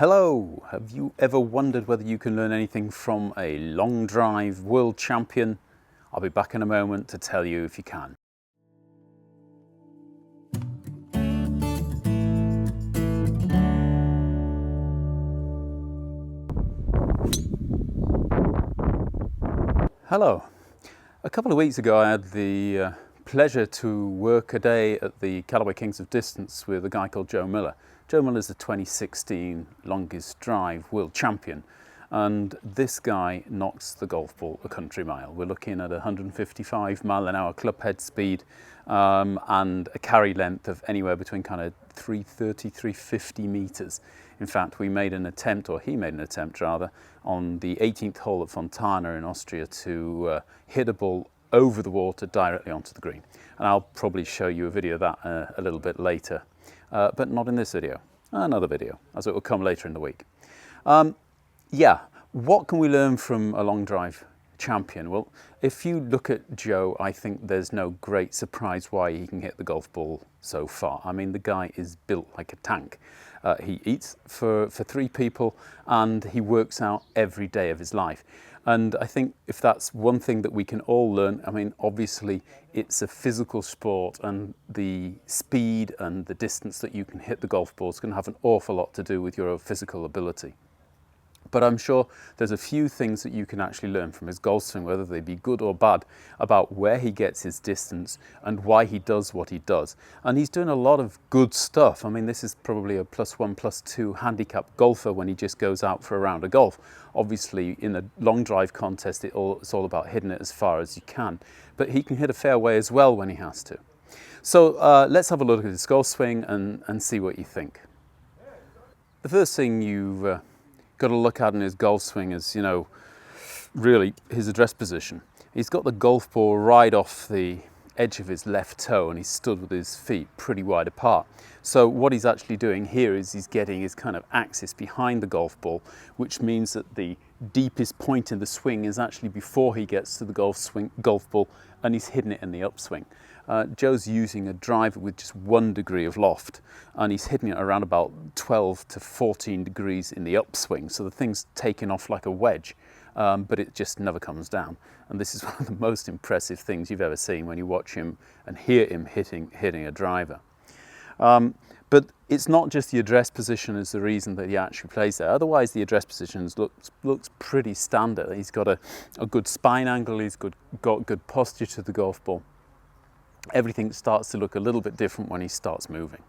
Hello! Have you ever wondered whether you can learn anything from a long drive world champion? I'll be back in a moment to tell you if you can. Hello! A couple of weeks ago I had the pleasure to work a day at the Callaway Kings of Distance with a guy called Joe Miller. Joe Miller is the 2016 longest drive world champion, and this guy knocks the golf ball a country mile. We're looking at 155 mile an hour club head speed and a carry length of anywhere between kind of 330, 350 meters. In fact, we made an attempt, or he made an attempt rather, on the 18th hole at Fontana in Austria to hit a ball over the water directly onto the green. And I'll probably show you a video of that a little bit later, but not in this video, another video, as it will come later in the week. Yeah, what can we learn from a long drive champion? Well, if you look at Joe, I think there's no great surprise why he can hit the golf ball so far. I mean, the guy is built like a tank. He eats for 3 people and he works out every day of his life. And I think if that's one thing that we can all learn, I mean, obviously it's a physical sport, and the speed and the distance that you can hit the golf ball is going to have an awful lot to do with your physical ability. But I'm sure there's a few things that you can actually learn from his golf swing, whether they be good or bad, about where he gets his distance and why he does what he does. And he's doing a lot of good stuff. I mean, this is probably a +1, +2 handicap golfer when he just goes out for a round of golf. Obviously, in a long drive contest, it's all about hitting it as far as you can. But he can hit a fairway as well when he has to. So let's have a look at his golf swing and see what you think. The first thing you've got to look at in his golf swing is, you know, really his address position. He's got the golf ball right off the edge of his left toe, and he's stood with his feet pretty wide apart. So what he's actually doing here is he's getting his kind of axis behind the golf ball, which means that the deepest point in the swing is actually before he gets to the golf ball, and he's hitting it in the upswing. Joe's using a driver with just 1 degree of loft, and he's hitting it around about 12 to 14 degrees in the upswing. So the thing's taken off like a wedge, but it just never comes down. And this is one of the most impressive things you've ever seen when you watch him and hear him hitting a driver. But it's not just the address position is the reason that he actually plays there. Otherwise, the address position looks pretty standard. He's got a good spine angle, he's got good posture to the golf ball. Everything starts to look a little bit different when he starts moving.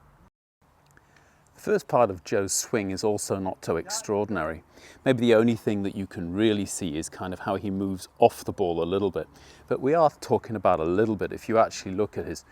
The first part of Joe's swing is also not so extraordinary. Maybe the only thing that you can really see is kind of how he moves off the ball a little bit. But we are talking about a little bit. If you actually look at his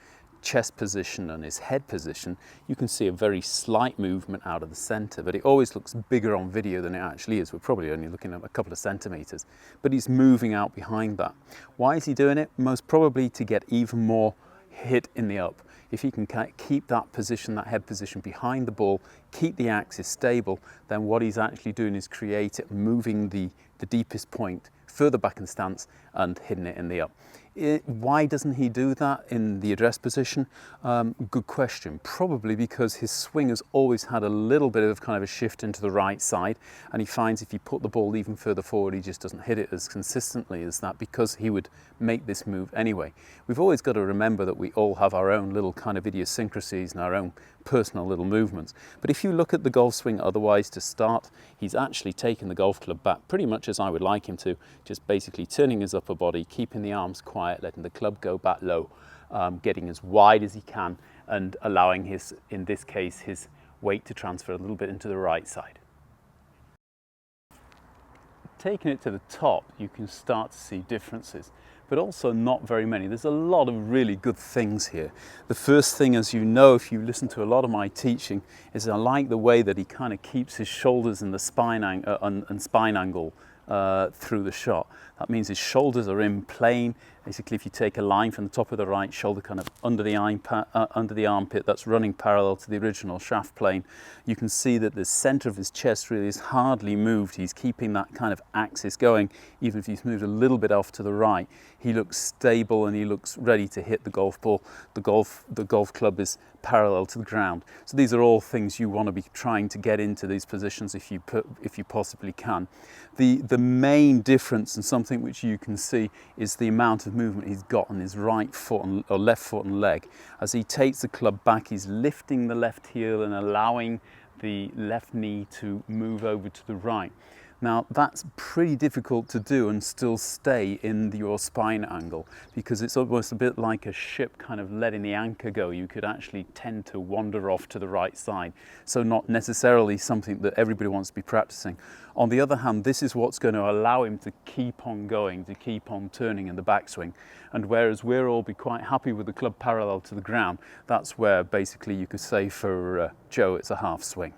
chest position and his head position, you can see a very slight movement out of the center, but it always looks bigger on video than it actually is. We're probably only looking at a couple of centimeters, but he's moving out behind that. Why is he doing it? Most probably to get even more hit in the up. If he can keep that position, that head position behind the ball, keep the axis stable, then what he's actually doing is moving the deepest point further back in stance and hitting it in the up. Why doesn't he do that in the address position? Good question. Probably because his swing has always had a little bit of kind of a shift into the right side, and he finds if you put the ball even further forward, he just doesn't hit it as consistently as that, because he would make this move anyway. We've always got to remember that we all have our own little kind of idiosyncrasies and our own personal little movements. But if you look at the golf swing otherwise to start, he's actually taken the golf club back pretty much as I would like him to, just basically turning his upper body, keeping the arms quiet, letting the club go back low, getting as wide as he can, and allowing his, in this case, his weight to transfer a little bit into the right side. Taking it to the top, you can start to see differences, but also not very many. There's a lot of really good things here. The first thing, as you know, if you listen to a lot of my teaching, is I like the way that he kind of keeps his shoulders and the spine angle through the shot. That means his shoulders are in plane, Basically, if you take a line from the top of the right shoulder, kind of under the armpit, that's running parallel to the original shaft plane, you can see that the center of his chest really is hardly moved. He's keeping that kind of axis going, even if he's moved a little bit off to the right. He looks stable and he looks ready to hit the golf ball. The golf club is parallel to the ground. So these are all things you want to be trying to get into these positions if you possibly can. The main difference, and something which you can see, is the amount of movement he's got on his right foot or left foot and leg. As he takes the club back, he's lifting the left heel and allowing the left knee to move over to the right. Now that's pretty difficult to do and still stay in your spine angle, because it's almost a bit like a ship kind of letting the anchor go. You could actually tend to wander off to the right side. So not necessarily something that everybody wants to be practicing. On the other hand, this is what's going to allow him to keep on going, to keep on turning in the backswing. And whereas we'll all be quite happy with the club parallel to the ground, that's where basically you could say for Joe it's a half swing.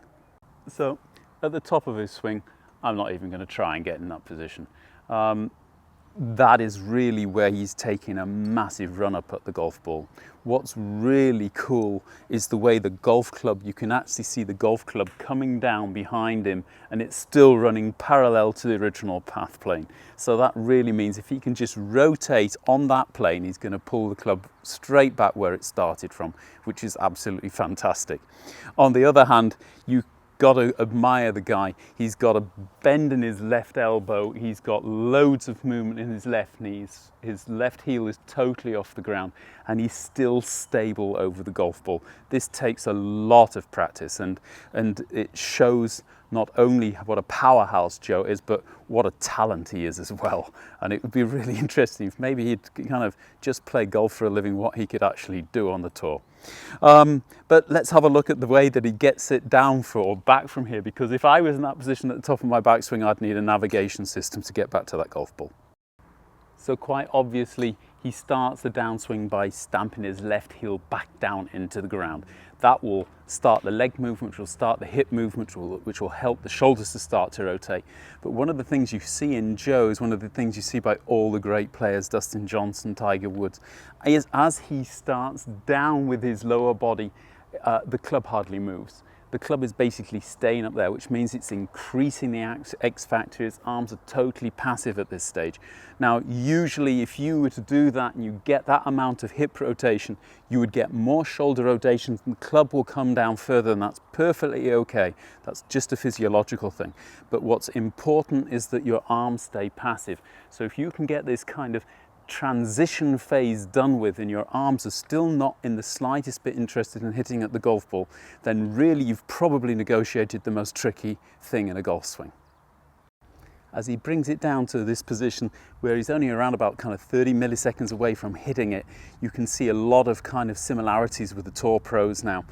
So at the top of his swing, I'm not even going to try and get in that position. That is really where he's taking a massive run up at the golf ball. What's really cool is the way the golf club, you can actually see the golf club coming down behind him and it's still running parallel to the original path plane. So that really means if he can just rotate on that plane, he's going to pull the club straight back where it started from, which is absolutely fantastic. On the other hand, you got to admire the guy. He's got a bend in his left elbow, he's got loads of movement in his left knees, his left heel is totally off the ground, and he's still stable over the golf ball. This takes a lot of practice, and it shows not only what a powerhouse Joe is, but what a talent he is as well. And it would be really interesting if maybe he'd kind of just play golf for a living, what he could actually do on the tour. But let's have a look at the way that he gets it down or back from here, because if I was in that position at the top of my backswing, I'd need a navigation system to get back to that golf ball. So quite obviously, he starts the downswing by stamping his left heel back down into the ground. That will start the leg movement, which will start the hip movement, which will help the shoulders to start to rotate. But one of the things you see in Joe is one of the things you see by all the great players, Dustin Johnson, Tiger Woods, is as he starts down with his lower body, the club hardly moves. The club is basically staying up there, which means it's increasing the X factor. His arms are totally passive at this stage. Now, usually if you were to do that and you get that amount of hip rotation, you would get more shoulder rotation and the club will come down further, and that's perfectly okay. That's just a physiological thing. But what's important is that your arms stay passive. So if you can get this kind of transition phase done with and your arms are still not in the slightest bit interested in hitting at the golf ball, then really you've probably negotiated the most tricky thing in a golf swing. As he brings it down to this position where he's only around about kind of 30 milliseconds away from hitting it, you can see a lot of kind of similarities with the tour pros now.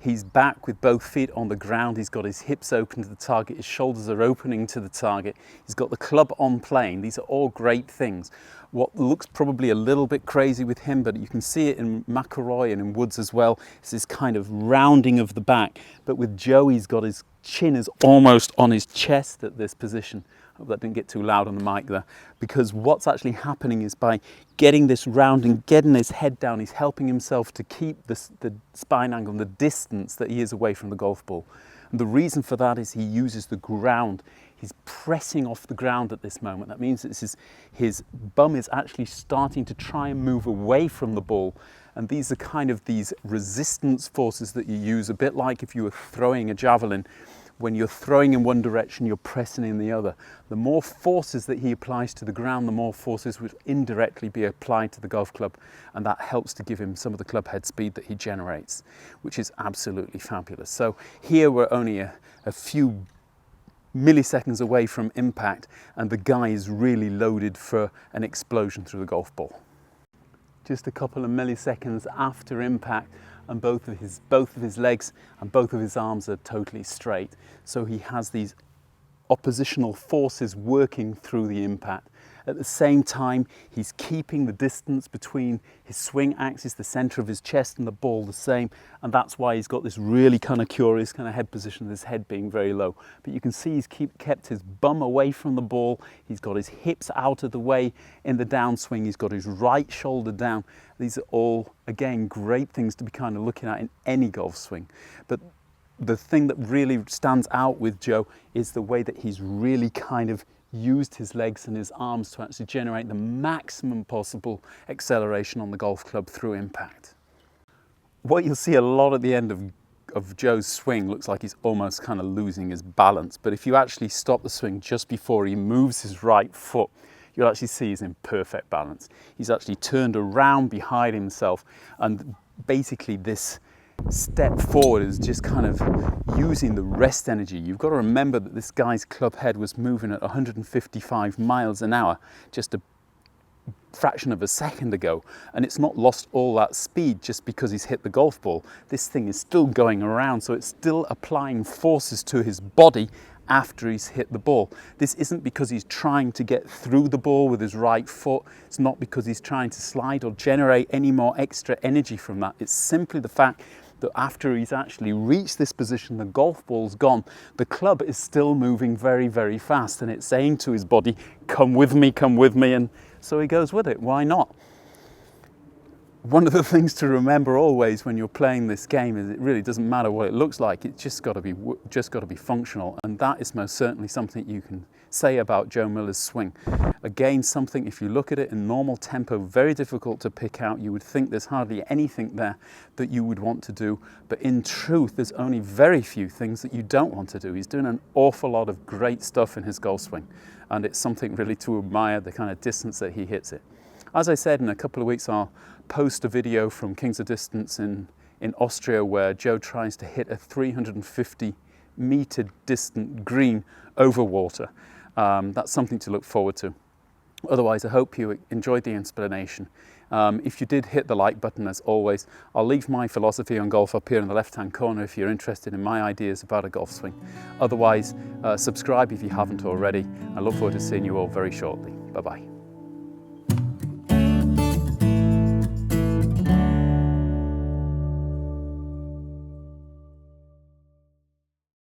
He's back with both feet on the ground, he's got his hips open to the target, his shoulders are opening to the target, he's got the club on plane. These are all great things. What looks probably a little bit crazy with him, but you can see it in McIlroy and in Woods as well, is this kind of rounding of the back. But with Joe, he's got his chin is almost on his chest at this position. I hope that didn't get too loud on the mic there, because what's actually happening is by getting this rounding, getting his head down, he's helping himself to keep the spine angle and the distance that he is away from the golf ball. And the reason for that is he uses the ground. He's pressing off the ground at this moment. That means that his bum is actually starting to try and move away from the ball. And these are kind of these resistance forces that you use, a bit like if you were throwing a javelin. When you're throwing in one direction, you're pressing in the other. The more forces that he applies to the ground, the more forces would indirectly be applied to the golf club, and that helps to give him some of the club head speed that he generates, which is absolutely fabulous. So here we're only a few milliseconds away from impact, and the guy is really loaded for an explosion through the golf ball. Just a couple of milliseconds after impact, and both of his legs and both of his arms are totally straight. So he has these oppositional forces working through the impact, At the same time, he's keeping the distance between his swing axis, the center of his chest, and the ball the same. And that's why he's got this really kind of curious kind of head position, his head being very low. But you can see he's kept his bum away from the ball. He's got his hips out of the way in the downswing. He's got his right shoulder down. These are all, again, great things to be kind of looking at in any golf swing. But the thing that really stands out with Joe is the way that he's really kind of used his legs and his arms to actually generate the maximum possible acceleration on the golf club through impact. What you'll see a lot at the end of Joe's swing looks like he's almost kind of losing his balance, but if you actually stop the swing just before he moves his right foot, you'll actually see he's in perfect balance. He's actually turned around behind himself, and basically this step forward is just kind of using the rest energy. You've got to remember that this guy's club head was moving at 155 miles an hour just a fraction of a second ago, and it's not lost all that speed just because he's hit the golf ball. This thing is still going around, so it's still applying forces to his body after he's hit the ball. This isn't because he's trying to get through the ball with his right foot. It's not because he's trying to slide or generate any more extra energy from that. It's simply the fact that after he's actually reached this position, the golf ball's gone, the club is still moving very, very fast, and it's saying to his body, come with me, and so he goes with it. Why not? One of the things to remember always when you're playing this game is it really doesn't matter what it looks like. It's just got to be functional, and that is most certainly something you can say about Joe Miller's swing. Again, something, if you look at it in normal tempo, very difficult to pick out. You would think there's hardly anything there that you would want to do, but in truth, there's only very few things that you don't want to do. He's doing an awful lot of great stuff in his golf swing, and it's something really to admire, the kind of distance that he hits it. As I said, in a couple of weeks, I'll post a video from Kings of Distance in Austria where Joe tries to hit a 350-meter distant green over water. That's something to look forward to. Otherwise, I hope you enjoyed the explanation. If you did, hit the like button as always. I'll leave my philosophy on golf up here in the left-hand corner if you're interested in my ideas about a golf swing. Otherwise, subscribe if you haven't already. I look forward to seeing you all very shortly. Bye-bye.